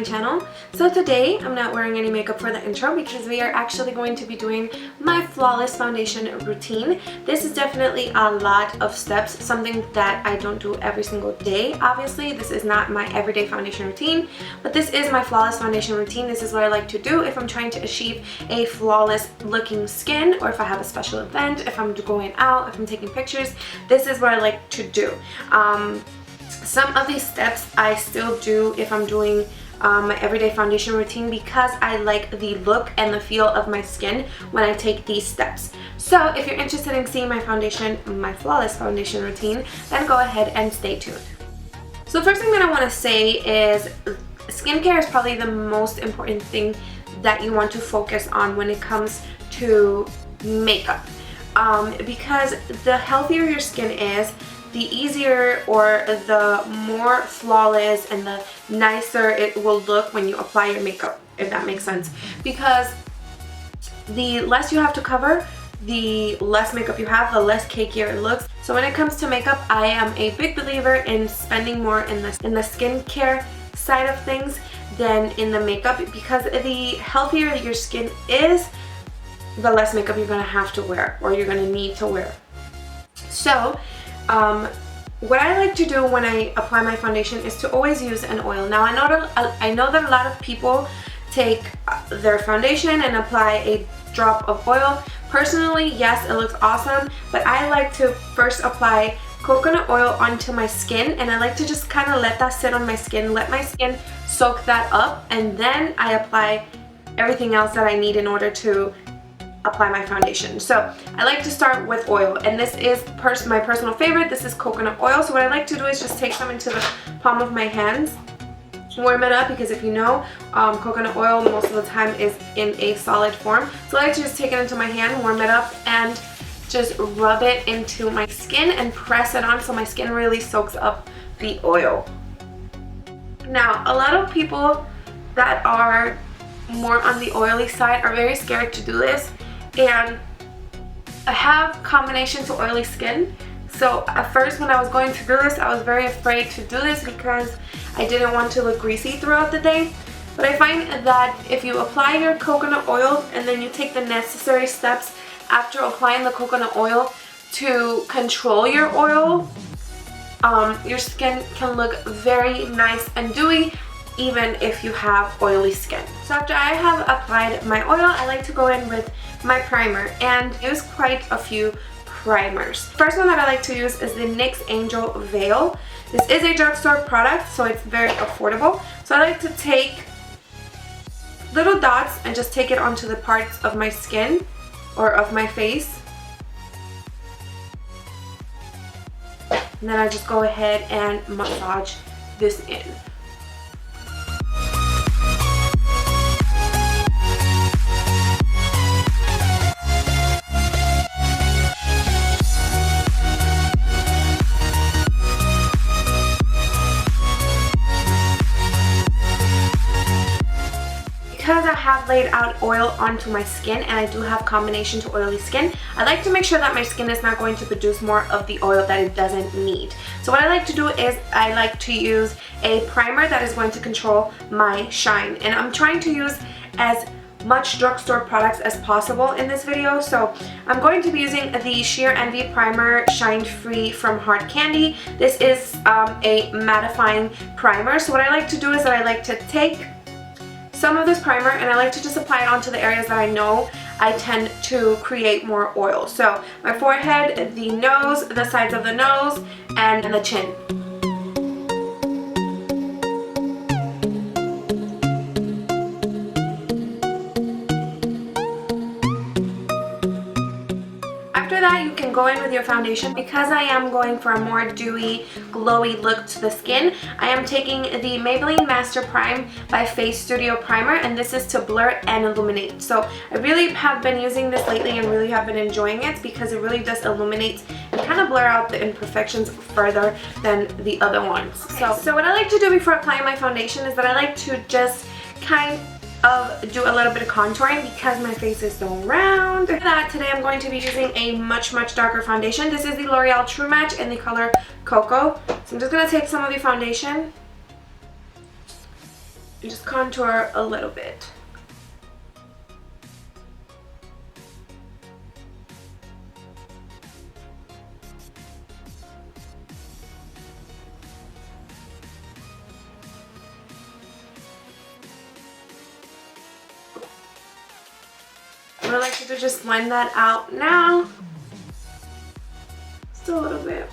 my channel. So today I'm not wearing any makeup for the intro because we are actually going to be doing my flawless foundation routine. This is definitely a lot of steps, something that I don't do every single day. Obviously, this is not my everyday foundation routine, but this is my flawless foundation routine. This is what I like to do if I'm trying to achieve a flawless looking skin, or if I have a special event, if I'm going out, if I'm taking pictures. This is what I like to do. Some of these steps I still do if I'm doing my everyday foundation routine because I like the look and the feel of my skin when I take these steps. So if you're interested in seeing my flawless foundation routine, then go ahead and stay tuned. So the first thing that I want to say is skincare is probably the most important thing that you want to focus on when it comes to makeup. Because the healthier your skin is, the easier or the more flawless and the nicer it will look when you apply your makeup, if that makes sense. Because the less you have to cover, the less makeup you have, the less cakier it looks. So when it comes to makeup, I am a big believer in spending more in the skincare side of things than in the makeup, because the healthier your skin is, the less makeup you're gonna have to wear, or you're gonna need to wear. So what I like to do when I apply my foundation is to always use an oil. Now I know that a lot of people take their foundation and apply a drop of oil. Personally, yes, it looks awesome, but I like to first apply coconut oil onto my skin, and I like to just kind of let that sit on my skin, let my skin soak that up, and then I apply everything else that I need in order to apply my foundation. So I like to start with oil, and this is my personal favorite. This is coconut oil. So what I like to do is just take some into the palm of my hands, warm it up, because if you know, coconut oil most of the time is in a solid form. So I like to just take it into my hand, warm it up, and just rub it into my skin and press it on so my skin really soaks up the oil. Now, a lot of people that are more on the oily side are very scared to do this, and I have combination to oily skin. So at first when I was going to do this, I was very afraid to do this because I didn't want to look greasy throughout the day. But I find that if you apply your coconut oil and then you take the necessary steps after applying the coconut oil to control your oil, your skin can look very nice and dewy, even if you have oily skin. So after I have applied my oil, I like to go in with my primer and use quite a few primers. First one that I like to use is the NYX Angel Veil. This is a drugstore product, so it's very affordable. So I like to take little dots and just take it onto the parts of my skin or of my face. And then I just go ahead and massage this in. Because I have laid out oil onto my skin and I do have combination to oily skin, I like to make sure that my skin is not going to produce more of the oil that it doesn't need. So what I like to do is I like to use a primer that is going to control my shine. And I'm trying to use as much drugstore products as possible in this video. So I'm going to be using the Sheer Envy Primer Shine Free from Hard Candy. This is a mattifying primer. So what I like to do is that I like to take some of this primer and I like to just apply it onto the areas that I know I tend to create more oil. So my forehead, the nose, the sides of the nose, and the chin. After that, you can go in with your foundation. Because I am going for a more dewy, glowy look to the skin, I am taking the Maybelline Master Prime by Face Studio Primer, and this is to blur and illuminate. So I really have been using this lately and really have been enjoying it because it really does illuminate and kind of blur out the imperfections further than the other ones. So what I like to do before applying my foundation is that I like to just kind of do a little bit of contouring because my face is so round. For that, today I'm going to be using a much darker foundation. This is the L'Oreal True Match in the color Cocoa. So I'm just going to take some of the foundation and just contour a little bit. What I like to do is just blend that out now. Just a little bit.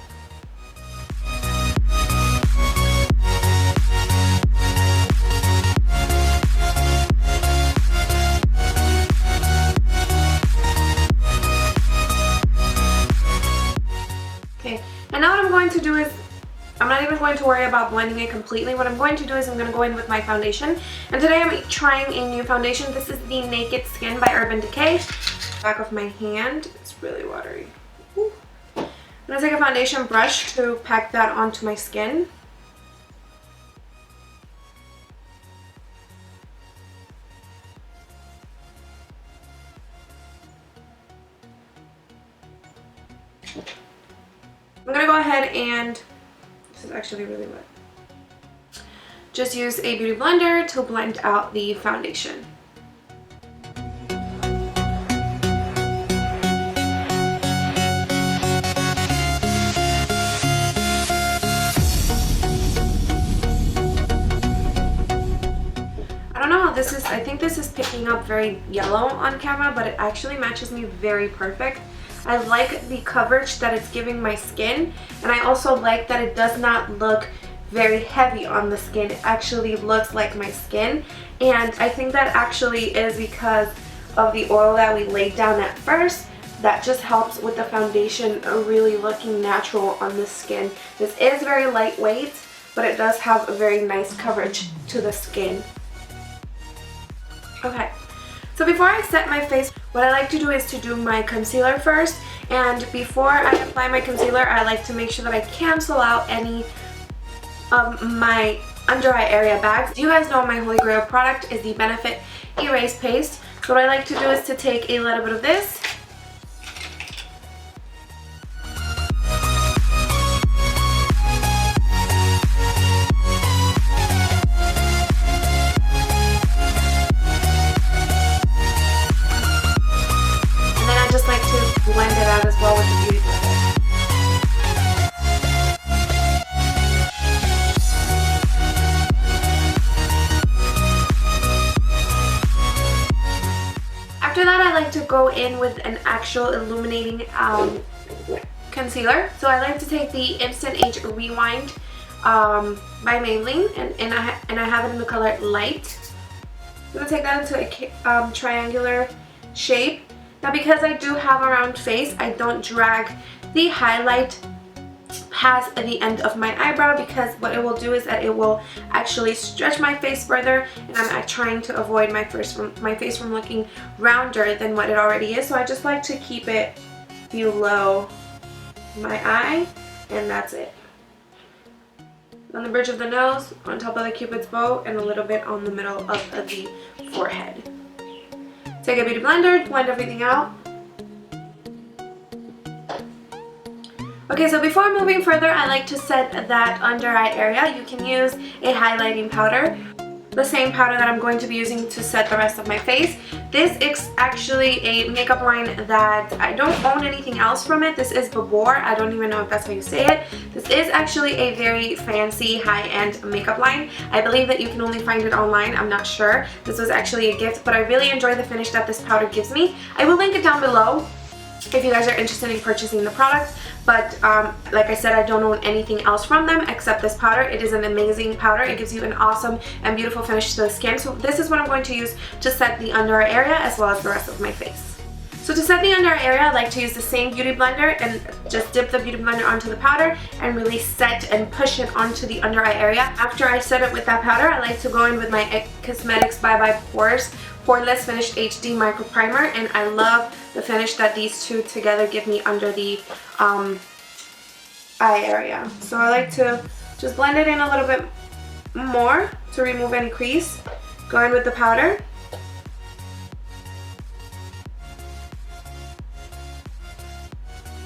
Okay, and now what I'm going to do is, I'm not even going to worry about blending it completely. What I'm going to do is I'm going to go in with my foundation. And today I'm trying a new foundation. This is the Naked Skin by Urban Decay. Back of my hand. It's really watery. Ooh. I'm going to take a foundation brush to pack that onto my skin. I'm going to go ahead and, this is actually really wet, just use a beauty blender to blend out the foundation. I don't know how this is, I think this is picking up very yellow on camera, but it actually matches me very perfect. I like the coverage that it's giving my skin, and I also like that it does not look very heavy on the skin. It actually looks like my skin, and I think that actually is because of the oil that we laid down at first. That just helps with the foundation really looking natural on the skin. This is very lightweight, but it does have a very nice coverage to the skin. Okay. So before I set my face, what I like to do is to do my concealer first, and before I apply my concealer, I like to make sure that I cancel out any of my under eye area bags. You guys know my holy grail product is the Benefit Erase Paste. So what I like to do is to take a little bit of this, blend it out as well with the beauty blender. After that, I like to go in with an actual illuminating concealer. So I like to take the Instant Age Rewind by Maybelline, and I have it in the color Light. I'm going to take that into a triangular shape. Now, because I do have a round face, I don't drag the highlight past the end of my eyebrow, because what it will do is that it will actually stretch my face further, and I'm trying to avoid my face from looking rounder than what it already is. So I just like to keep it below my eye, and that's it. On the bridge of the nose, on top of the Cupid's bow, and a little bit on the middle of the forehead. Take a beauty blender, blend everything out. Okay, so before moving further, I like to set that under eye area. You can use a highlighting powder, the same powder that I'm going to be using to set the rest of my face. This is actually a makeup line that I don't own anything else from it. This is Babor. I don't even know if that's how you say it. This is actually a very fancy high-end makeup line. I believe that you can only find it online. I'm not sure. This was actually a gift, but I really enjoy the finish that this powder gives me. I will link it down below if you guys are interested in purchasing the product, but like I said, I don't own anything else from them except this powder. It is an amazing powder. It gives you an awesome and beautiful finish to the skin. So this is what I'm going to use to set the under eye area as well as the rest of my face. So to set the under eye area, I like to use the same beauty blender and just dip the beauty blender onto the powder and really set and push it onto the under eye area. After I set it with that powder, I like to go in with my IT Cosmetics Bye Bye Pores Poreless Finished HD Micro Primer, and I love the finish that these two together give me under the eye area. So I like to just blend it in a little bit more to remove any crease. Go in with the powder.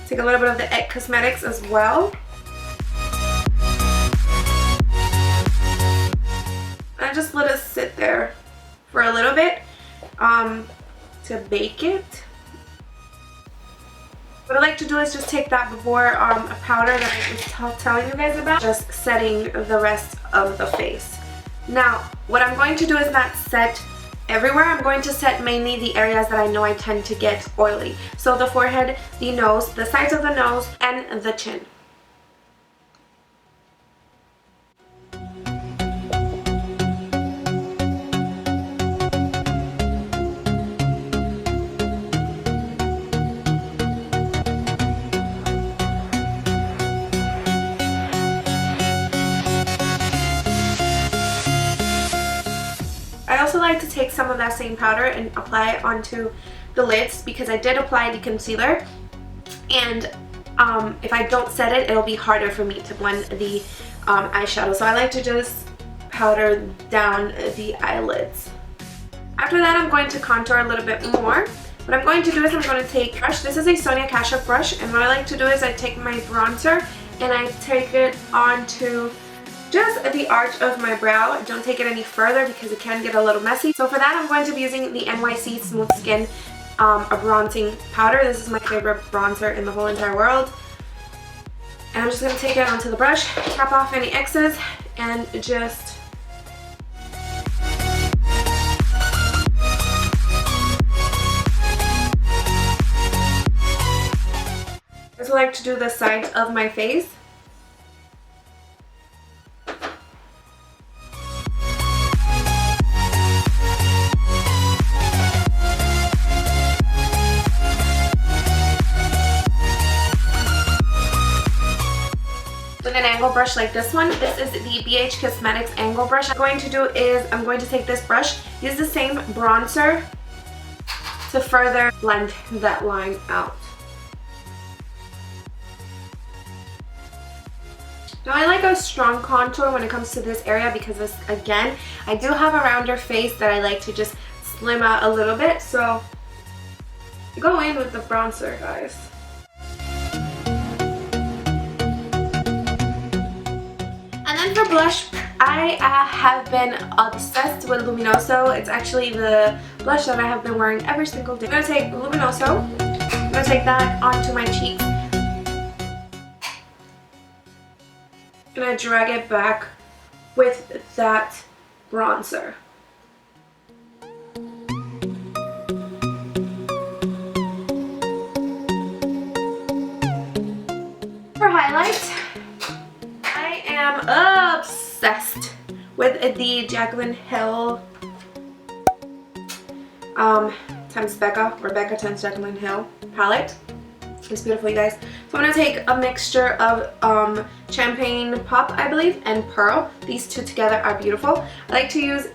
Take a little bit of the IT Cosmetics as well. And gonna just let it sit there for a little bit to bake it. What I like to do is just take that before a powder that I was telling you guys about, just setting the rest of the face. Now, what I'm going to do is not set everywhere. I'm going to set mainly the areas that I know I tend to get oily. So the forehead, the nose, the sides of the nose, and the chin. I also like to take some of that same powder and apply it onto the lids because I did apply the concealer, and if I don't set it, it'll be harder for me to blend the eyeshadow. So I like to just powder down the eyelids. After that, I'm going to contour a little bit more. What I'm going to do is I'm going to take a brush. This is a Sonia Kashuk brush, and what I like to do is I take my bronzer and I take it onto just the arch of my brow. Don't take it any further because it can get a little messy. So for that, I'm going to be using the NYC Smooth Skin a bronzing powder. This is my favorite bronzer in the whole entire world. And I'm just going to take it onto the brush, tap off any excess, and just I also like to do the sides of my face. With an angle brush like this one. This is the BH Cosmetics angle brush. What I'm going to do is I'm going to take this brush, use the same bronzer to further blend that line out. Now I like a strong contour when it comes to this area because this, again, I do have a rounder face that I like to just slim out a little bit, so go in with the bronzer, guys. And for blush, I have been obsessed with Luminoso. It's actually the blush that I have been wearing every single day. I'm going to take Luminoso, I'm going to take that onto my cheeks, and I drag it back with that bronzer. For highlight, I am obsessed with the Jaclyn Hill times Rebecca times Jaclyn Hill palette. It's beautiful, you guys. So I'm going to take a mixture of Champagne Pop, I believe, and Pearl. These two together are beautiful. I like to use,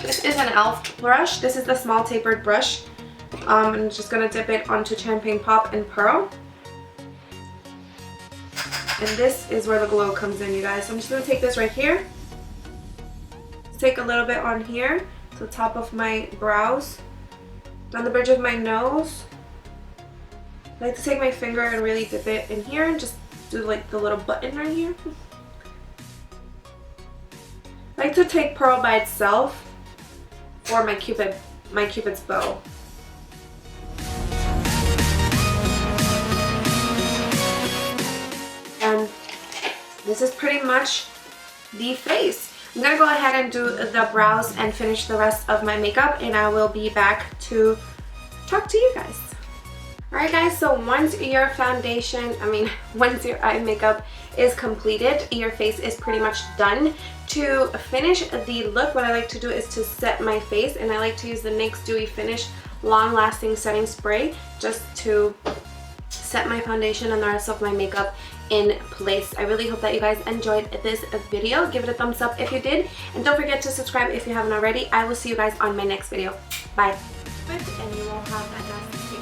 this is an e.l.f. brush. This is the small tapered brush. I'm just going to dip it onto Champagne Pop and Pearl. And this is where the glow comes in, you guys. So I'm just going to take this right here. Take a little bit on here, to the top of my brows, down the bridge of my nose. I like to take my finger and really dip it in here and just do like the little button right here. I like to take Pearl by itself or my Cupid's bow. And this is pretty much the face. I'm going to go ahead and do the brows and finish the rest of my makeup, and I will be back to talk to you guys. Alright guys, so once your once your eye makeup is completed, your face is pretty much done. To finish the look, what I like to do is to set my face, and I like to use the NYX Dewy Finish Long Lasting Setting Spray just to set my foundation and the rest of my makeup in place. I really hope that you guys enjoyed this video. Give it a thumbs up if you did, and don't forget to subscribe if you haven't already. I will see you guys on my next video. Bye. And you will have a nice